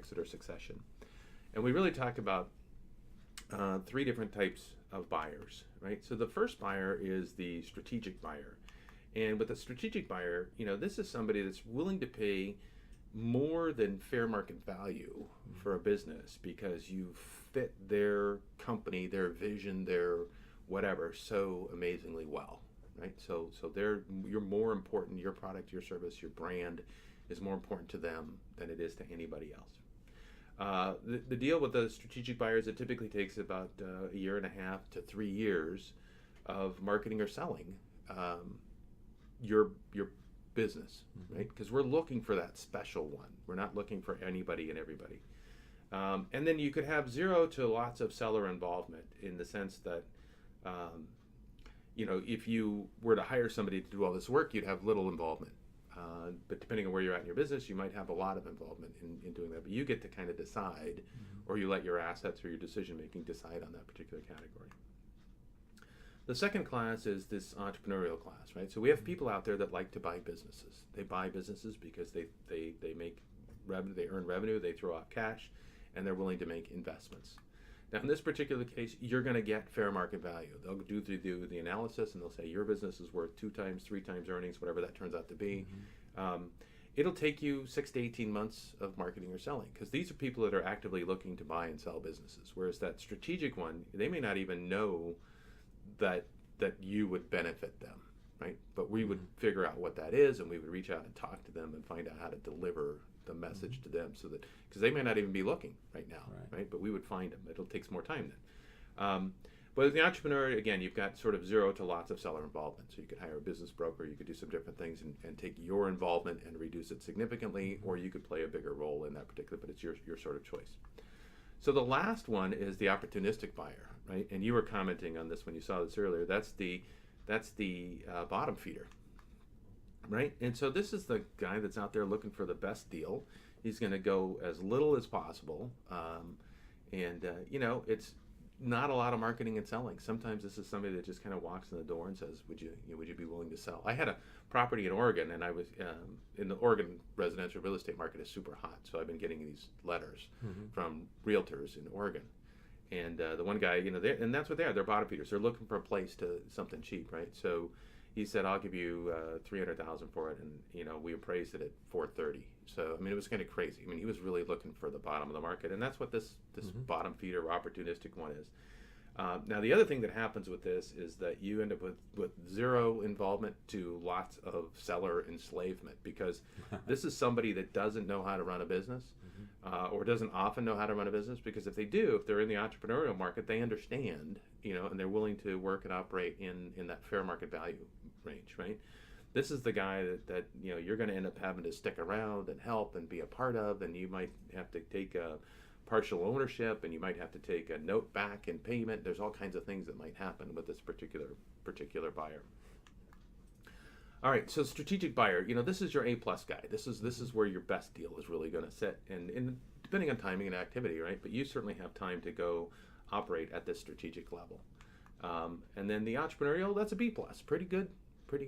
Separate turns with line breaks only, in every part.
exit or succession. And we really talk about three different types of buyers, right? So the first buyer is the strategic buyer. And with a strategic buyer, this is somebody that's willing to pay more than fair market value for a business because you fit their company, their vision, their whatever so amazingly well, right? So you're more important. Your product, your service, your brand is more important to them than it is to anybody else. The deal with the strategic buyers, it typically takes about a year and a half to 3 years of marketing or selling your business, right? Because we're looking for that special one. We're not looking for anybody and everybody. And then you could have 0 to lots of seller involvement in the sense that, if you were to hire somebody to do all this work, you'd have little involvement. But depending on where you're at in your business, you might have a lot of involvement in doing that. But you get to kind of decide, or you let your assets or your decision making decide on that particular category. The second class is this entrepreneurial class, right? So we have people out there that like to buy businesses. They buy businesses because they make revenue, they earn revenue, they throw out cash, and they're willing to make investments. Now, in this particular case, you're going to get fair market value. They'll do the analysis, and they'll say your business is worth 2 times, 3 times earnings, whatever that turns out to be. It'll take you 6 to 18 months of marketing or selling because these are people that are actively looking to buy and sell businesses. Whereas that strategic one, they may not even know that you would benefit them, right? But we would figure out what that is, and we would reach out and talk to them and find out how to deliver the message to them, so that because they may not even be looking right now, right? But we would find them. It'll take some more time then. But as the entrepreneur, again, you've got sort of 0 to lots of seller involvement. So you could hire a business broker, you could do some different things and take your involvement and reduce it significantly, or you could play a bigger role in that particular, but it's your sort of choice. So the last one is the opportunistic buyer, right? And you were commenting on this when you saw this earlier. That's the bottom feeder, right? And so this is the guy that's out there looking for the best deal. He's going to go as little as possible, it's not a lot of marketing and selling. Sometimes this is somebody that just kind of walks in the door and says, would you be willing to sell? I had a property in Oregon, and I was in the Oregon residential real estate market is super hot. So I've been getting these letters from realtors in Oregon. And the one guy, and that's what they are. They're bottom feeders. They're looking for a place to something cheap, right? So he said, I'll give you $300,000 for it. And, we appraised it at $430. So, it was kind of crazy. He was really looking for the bottom of the market. And that's what this bottom feeder opportunistic one is. Now, the other thing that happens with this is that you end up with 0 involvement to lots of seller enslavement, because this is somebody that doesn't know how to run a business or doesn't often know how to run a business, because if they're in the entrepreneurial market, they understand, and they're willing to work and operate in that fair market value range, right? This is the guy that you're going to end up having to stick around and help and be a part of, and you might have to take a partial ownership, and you might have to take a note back in payment. There's all kinds of things that might happen with this particular buyer. All right, so strategic buyer, this is your A+ guy. This is where your best deal is really going to sit, and depending on timing and activity, right? But you certainly have time to go operate at this strategic level. And then the entrepreneurial, that's a B+, pretty good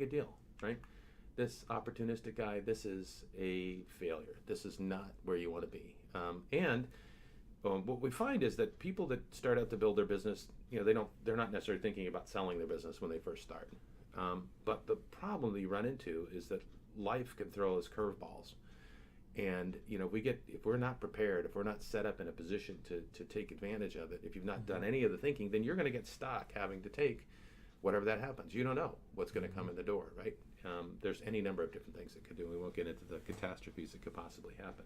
deal, right? This opportunistic guy, this is a failure. This is not where you want to be. What we find is that people that start out to build their business, they're not necessarily thinking about selling their business when they first start. But the problem that you run into is that life can throw us curveballs. And, if we're not prepared, if we're not set up in a position to take advantage of it, if you've not done any of the thinking, then you're going to get stuck having to take whatever that happens. You don't know what's going to come in the door, right? There's any number of different things that could do. We won't get into the catastrophes that could possibly happen.